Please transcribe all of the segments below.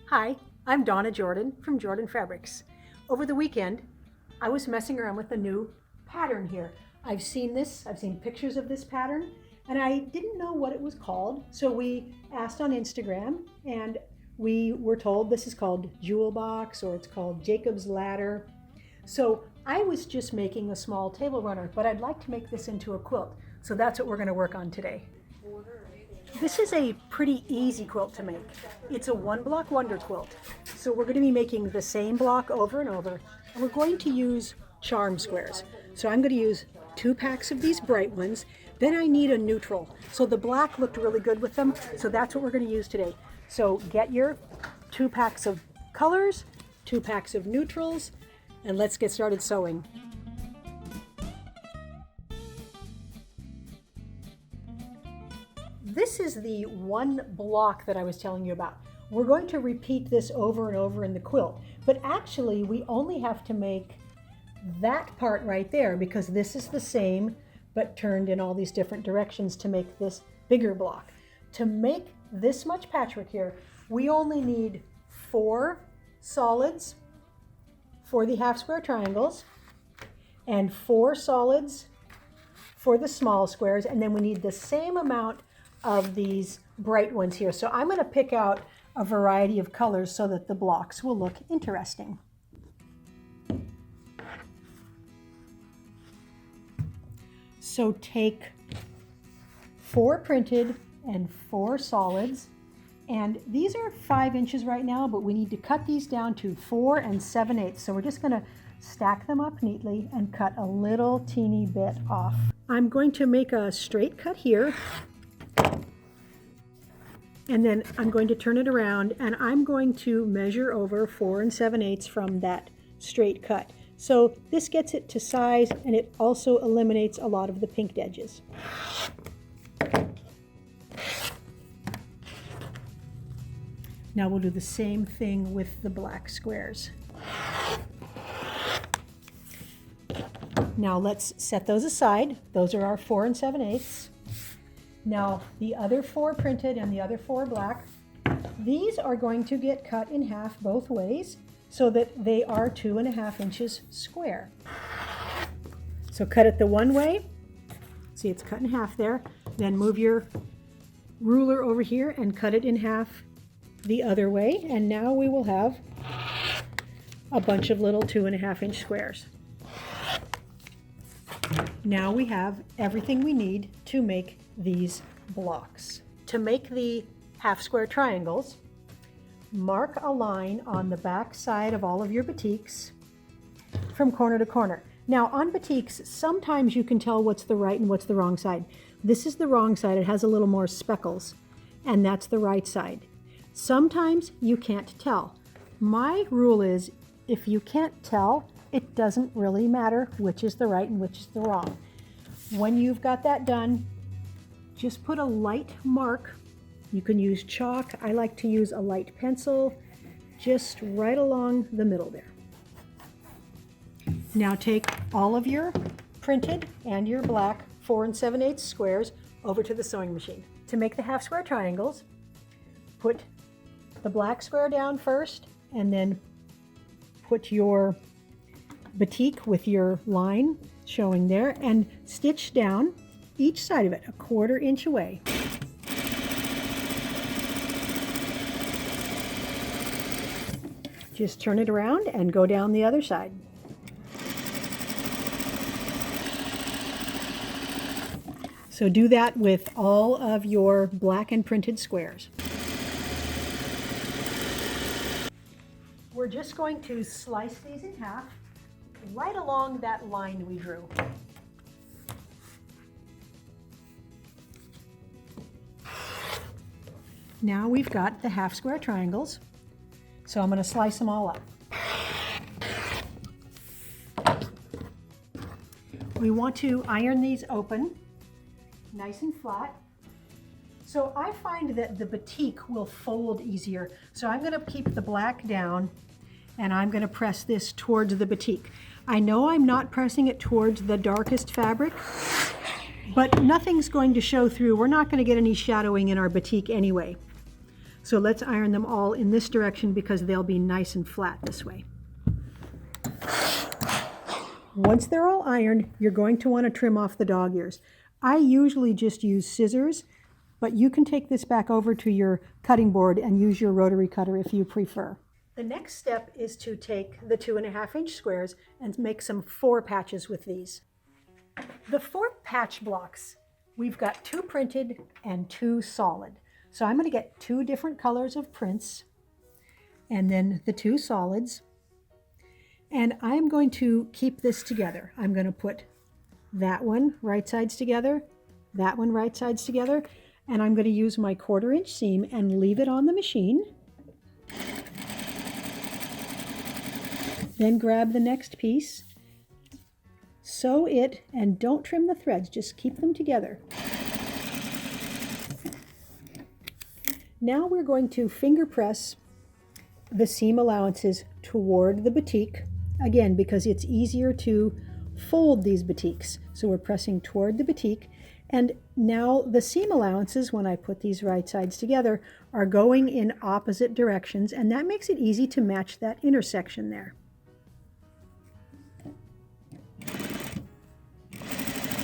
Hi, I'm Donna Jordan from Jordan Fabrics. Over the weekend, I was messing around with a new pattern here. I've seen pictures of this pattern, and I didn't know what it was called. So we asked on Instagram, and we were told this is called Jewel Box, or it's called Jacob's Ladder. So I was just making a small table runner, but I'd like to make this into a quilt. So that's what we're going to work on today. This is a pretty easy quilt to make. It's a one block wonder quilt. So we're going to be making the same block over and over, and we're going to use charm squares. So I'm going to use 2 packs of these bright ones. Then I need a neutral. So the black looked really good with them, so that's what we're going to use today. So get your 2 packs of colors, 2 packs of neutrals, and let's get started sewing. This is the one block that I was telling you about. We're going to repeat this over and over in the quilt, but actually we only have to make that part right there because this is the same but turned in all these different directions to make this bigger block. To make this much patchwork here, we only need 4 solids for the half square triangles and 4 solids for the small squares, and then we need the same amount of these bright ones here. So I'm going to pick out a variety of colors so that the blocks will look interesting. So take 4 printed and 4 solids, and these are 5 inches right now, but we need to cut these down to 4 7/8. So we're just going to stack them up neatly and cut a little teeny bit off. I'm going to make a straight cut here, and then I'm going to turn it around, and I'm going to measure over 4 7/8 from that straight cut. So this gets it to size, and it also eliminates a lot of the pinked edges. Now we'll do the same thing with the black squares. Now let's set those aside. Those are our 4 7/8. Now the other 4 printed and the other 4 black, these are going to get cut in half both ways so that they are 2.5 inches square. So cut it the one way, see it's cut in half there, then move your ruler over here and cut it in half the other way, and now we will have a bunch of little 2.5 inch squares. Now we have everything we need to make these blocks. To make the half square triangles, mark a line on the back side of all of your batiks from corner to corner. Now on batiks, sometimes you can tell what's the right and what's the wrong side. This is the wrong side. It has a little more speckles, and that's the right side. Sometimes you can't tell. My rule is if you can't tell, it doesn't really matter which is the right and which is the wrong. When you've got that done, just put a light mark. You can use chalk. I like to use a light pencil just right along the middle there. Now take all of your printed and your black 4 7/8 squares over to the sewing machine. To make the half square triangles, put the black square down first, and then put your batik with your line showing there and stitch down each side of it 1/4 inch away. Just turn it around and go down the other side. So do that with all of your black and printed squares. We're just going to slice these in half right along that line we drew. Now we've got the half square triangles, so I'm going to slice them all up. We want to iron these open, nice and flat. So I find that the batik will fold easier. So I'm going to keep the black down, and I'm going to press this towards the batik. I know I'm not pressing it towards the darkest fabric, but nothing's going to show through. We're not going to get any shadowing in our batik anyway. So let's iron them all in this direction because they'll be nice and flat this way. Once they're all ironed, you're going to want to trim off the dog ears. I usually just use scissors, but you can take this back over to your cutting board and use your rotary cutter if you prefer. The next step is to take the 2.5-inch squares and make some 4 patches with these. The 4 patch blocks, we've got 2 printed and 2 solid. So I'm going to get 2 different colors of prints and then the 2 solids. And I'm going to keep this together. I'm going to put that one right sides together, that one right sides together, and I'm going to use my 1/4-inch seam and leave it on the machine. Then grab the next piece, sew it, and don't trim the threads, just keep them together. Now we're going to finger press the seam allowances toward the batik, again because it's easier to fold these batiks. So we're pressing toward the batik, and now the seam allowances, when I put these right sides together, are going in opposite directions, and that makes it easy to match that intersection there.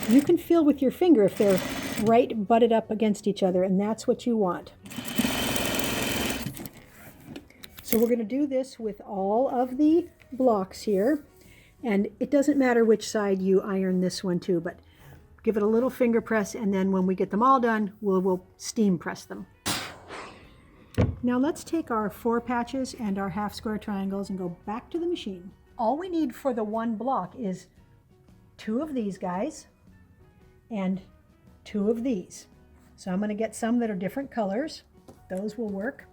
You can feel with your finger if they're right butted up against each other, and that's what you want. So we're going to do this with all of the blocks here, and it doesn't matter which side you iron this one to, but give it a little finger press, and then when we get them all done, we'll steam press them. Now let's take our 4 patches and our half square triangles and go back to the machine. All we need for the one block is 2 of these guys and 2 of these. So I'm going to get some that are different colors. Those will work.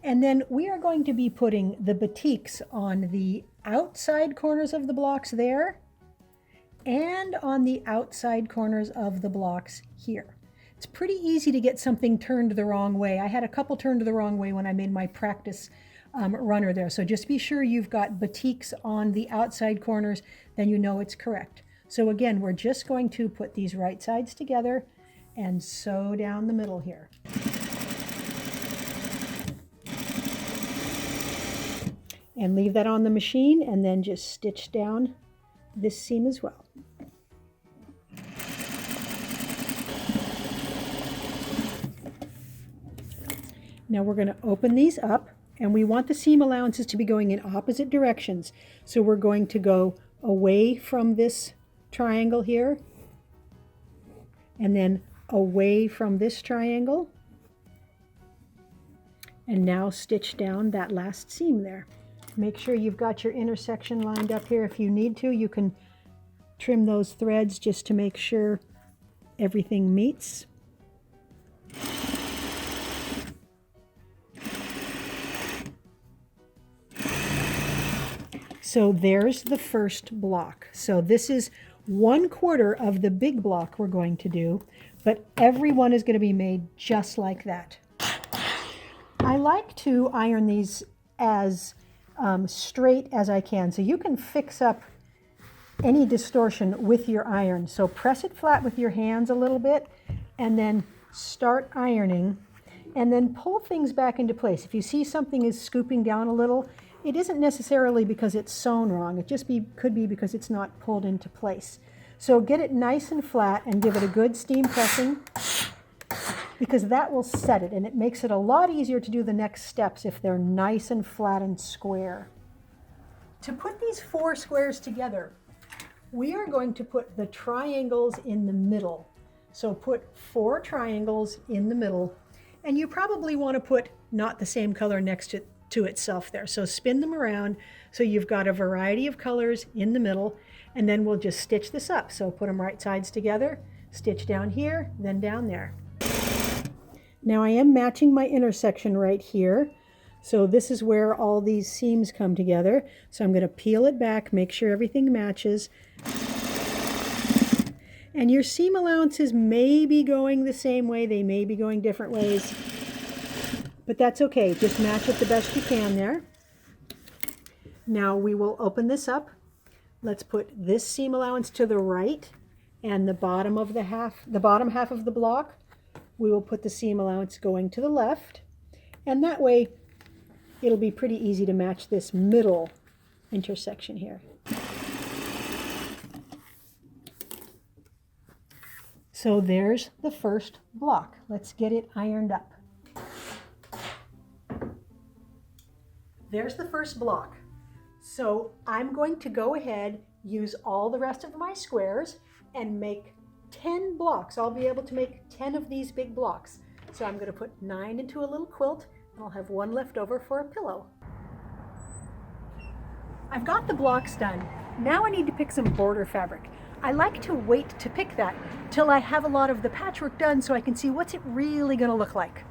And then we are going to be putting the batiks on the outside corners of the blocks there and on the outside corners of the blocks here. It's pretty easy to get something turned the wrong way. I had a couple turned the wrong way when I made my practice runner there. So just be sure you've got batiks on the outside corners, then you know it's correct. So again, we're just going to put these right sides together and sew down the middle here. And leave that on the machine, and then just stitch down this seam as well. Now we're going to open these up, and we want the seam allowances to be going in opposite directions. So we're going to go away from this triangle here, and then away from this triangle, and now stitch down that last seam there. Make sure you've got your intersection lined up here. If you need to, you can trim those threads just to make sure everything meets. So there's the first block. So this is 1/4 of the big block we're going to do, but every one is going to be made just like that. I like to iron these as straight as I can, so you can fix up any distortion with your iron. So press it flat with your hands a little bit and then start ironing, and then pull things back into place. If you see something is scooping down a little, it isn't necessarily because it's sewn wrong. It just could be because it's not pulled into place. So get it nice and flat and give it a good steam pressing, because that will set it, and it makes it a lot easier to do the next steps if they're nice and flat and square. To put these 4 squares together, we are going to put the triangles in the middle. So put 4 triangles in the middle, and you probably want to put not the same color next to itself there. So spin them around so you've got a variety of colors in the middle, and then we'll just stitch this up. So put them right sides together, stitch down here, then down there. Now I am matching my intersection right here. So this is where all these seams come together. So I'm going to peel it back, make sure everything matches. And your seam allowances may be going the same way, they may be going different ways, but that's okay. Just match it the best you can there. Now we will open this up. Let's put this seam allowance to the right, and the bottom half of the block, we will put the seam allowance going to the left. And that way it'll be pretty easy to match this middle intersection here. So there's the first block. Let's get it ironed up. There's the first block. So I'm going to go ahead, use all the rest of my squares and make 10 blocks. I'll be able to make 10 of these big blocks. So I'm going to put 9 into a little quilt, and I'll have 1 left over for a pillow. I've got the blocks done. Now I need to pick some border fabric. I like to wait to pick that till I have a lot of the patchwork done so I can see what's it really going to look like.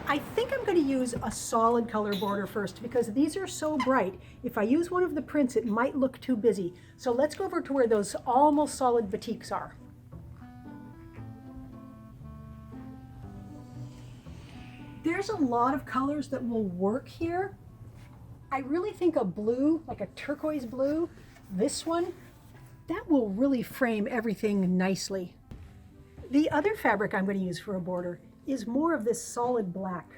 I think I'm going to use a solid color border first because these are so bright. If I use one of the prints, it might look too busy. So let's go over to where those almost solid batiks are. There's a lot of colors that will work here. I really think a blue, like a turquoise blue, this one, that will really frame everything nicely. The other fabric I'm going to use for a border is more of this solid black.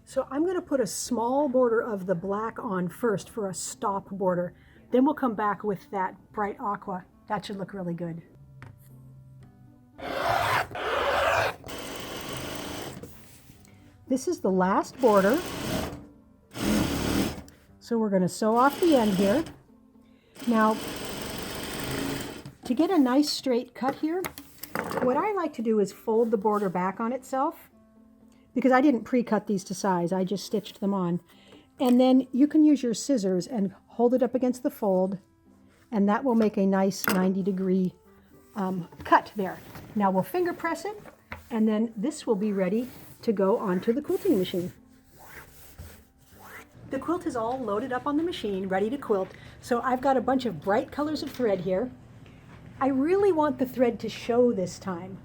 So I'm going to put a small border of the black on first for a stop border. Then we'll come back with that bright aqua. That should look really good. This is the last border. So we're going to sew off the end here. Now, to get a nice straight cut here, what I like to do is fold the border back on itself, because I didn't pre-cut these to size, I just stitched them on. And then you can use your scissors and hold it up against the fold, and that will make a nice 90-degree cut there. Now we'll finger press it, and then this will be ready to go onto the quilting machine. The quilt is all loaded up on the machine, ready to quilt. So I've got a bunch of bright colors of thread here. I really want the thread to show this time.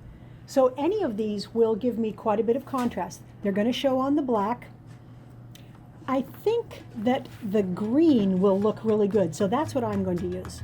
So any of these will give me quite a bit of contrast. They're going to show on the black. I think that the green will look really good, so that's what I'm going to use.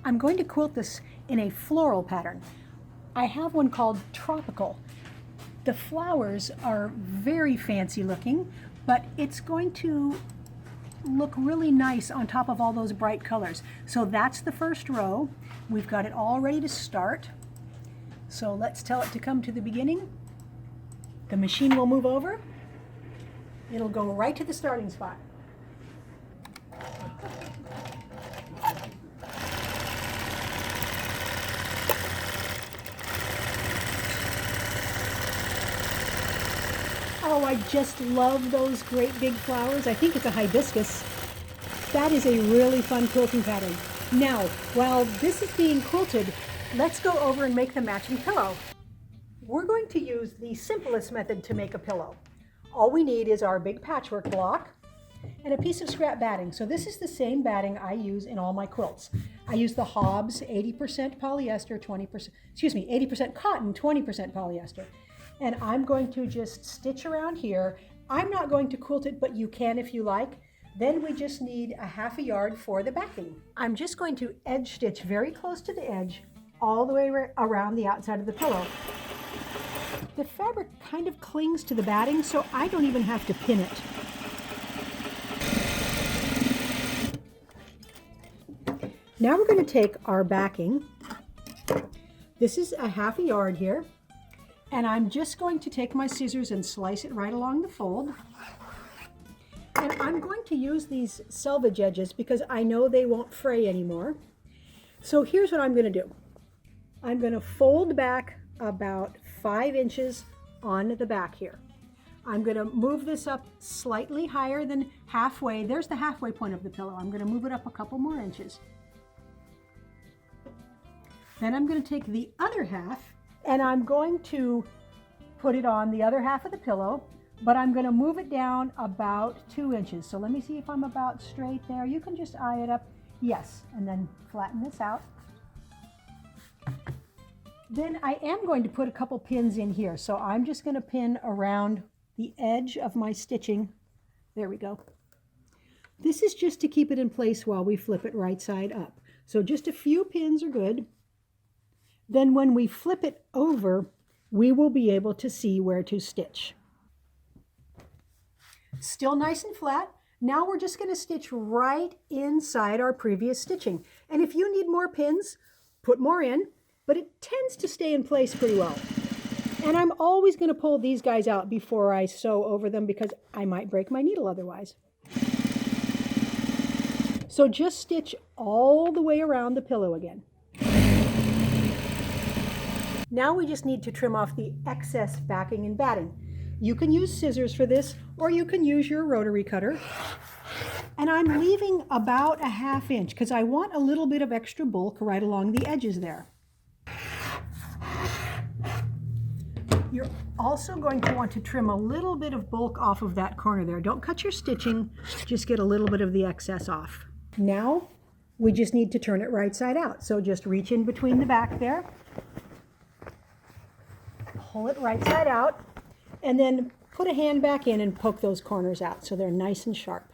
I'm going to quilt this in a floral pattern. I have one called Tropical. The flowers are very fancy looking, but it's going to look really nice on top of all those bright colors. So that's the first row. We've got it all ready to start. So let's tell it to come to the beginning. The machine will move over. It'll go right to the starting spot. Oh, I just love those great big flowers. I think it's a hibiscus. That is a really fun quilting pattern. Now, while this is being quilted, let's go over and make the matching pillow. We're going to use the simplest method to make a pillow. All we need is our big patchwork block and a piece of scrap batting. So this is the same batting I use in all my quilts. I use the Hobbs 80% polyester, 80% cotton, 20% polyester. And I'm going to just stitch around here. I'm not going to quilt it, but you can if you like. Then we just need a ½ yard for the backing. I'm just going to edge stitch very close to the edge, all the way around the outside of the pillow. The fabric kind of clings to the batting, so I don't even have to pin it. Now we're going to take our backing. This is a ½ yard here. And I'm just going to take my scissors and slice it right along the fold. And I'm going to use these selvage edges because I know they won't fray anymore. So here's what I'm going to do. I'm going to fold back about 5 inches on the back here. I'm going to move this up slightly higher than halfway. There's the halfway point of the pillow. I'm going to move it up a couple more inches. Then I'm going to take the other half and I'm going to put it on the other half of the pillow, but I'm going to move it down about 2 inches. So let me see if I'm about straight there. You can just eye it up. Yes, and then flatten this out. Then I am going to put a couple pins in here. So I'm just going to pin around the edge of my stitching. There we go. This is just to keep it in place while we flip it right side up. So just a few pins are good. Then when we flip it over, we will be able to see where to stitch. Still nice and flat. Now we're just going to stitch right inside our previous stitching. And if you need more pins, put more in, but it tends to stay in place pretty well. And I'm always going to pull these guys out before I sew over them because I might break my needle otherwise. So just stitch all the way around the pillow again. Now we just need to trim off the excess backing and batting. You can use scissors for this, or you can use your rotary cutter. And I'm leaving about a ½ inch because I want a little bit of extra bulk right along the edges there. You're also going to want to trim a little bit of bulk off of that corner there. Don't cut your stitching, just get a little bit of the excess off. Now we just need to turn it right side out. So just reach in between the back there, pull it right side out, and then put a hand back in and poke those corners out so they're nice and sharp.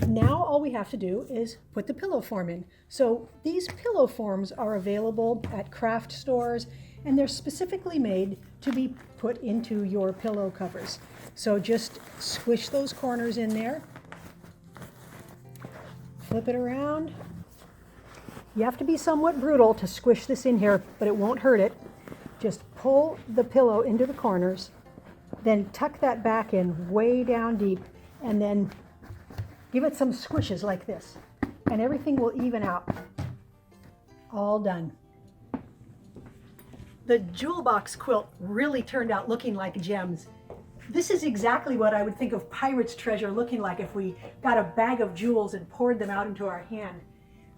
Now all we have to do is put the pillow form in. So these pillow forms are available at craft stores and they're specifically made to be put into your pillow covers. So just squish those corners in there, flip it around. You have to be somewhat brutal to squish this in here, but it won't hurt it. Just pull the pillow into the corners, then tuck that back in way down deep, and then give it some squishes like this, and everything will even out. All done. The jewel box quilt really turned out looking like gems. This is exactly what I would think of pirate's treasure looking like if we got a bag of jewels and poured them out into our hand.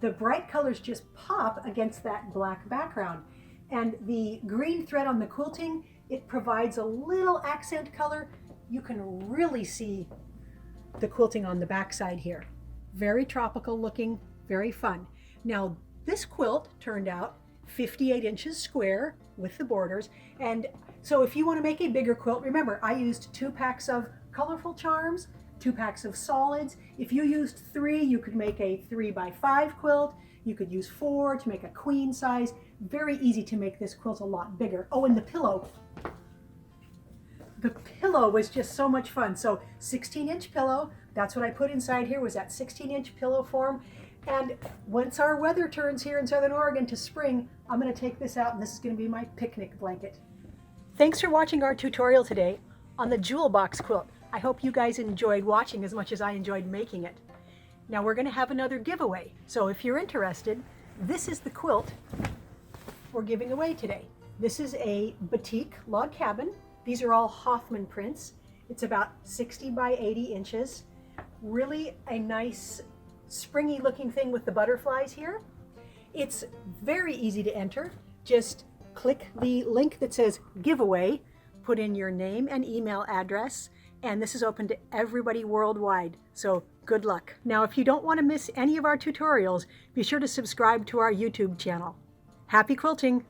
The bright colors just pop against that black background. And the green thread on the quilting, it provides a little accent color. You can really see the quilting on the back side here. Very tropical looking, very fun. Now this quilt turned out 58 inches square with the borders. And so if you want to make a bigger quilt, remember I used 2 packs of colorful charms, 2 packs of solids. If you used 3, you could make a 3x5 quilt. You could use 4 to make a queen size. Very easy to make this quilt a lot bigger. Oh, and the pillow. The pillow was just so much fun. So 16-inch pillow, that's what I put inside here, was that 16-inch pillow form. And once our weather turns here in Southern Oregon to spring, I'm going to take this out and this is going to be my picnic blanket. Thanks for watching our tutorial today on the jewel box quilt. I hope you guys enjoyed watching as much as I enjoyed making it. Now we're going to have another giveaway. So if you're interested, this is the quilt we're giving away today. This is a batik log cabin. These are all Hoffman prints. It's about 60 by 80 inches. Really a nice springy looking thing with the butterflies here. It's very easy to enter. Just click the link that says giveaway, put in your name and email address, and this is open to everybody worldwide. So good luck. Now, if you don't want to miss any of our tutorials, be sure to subscribe to our YouTube channel. Happy quilting!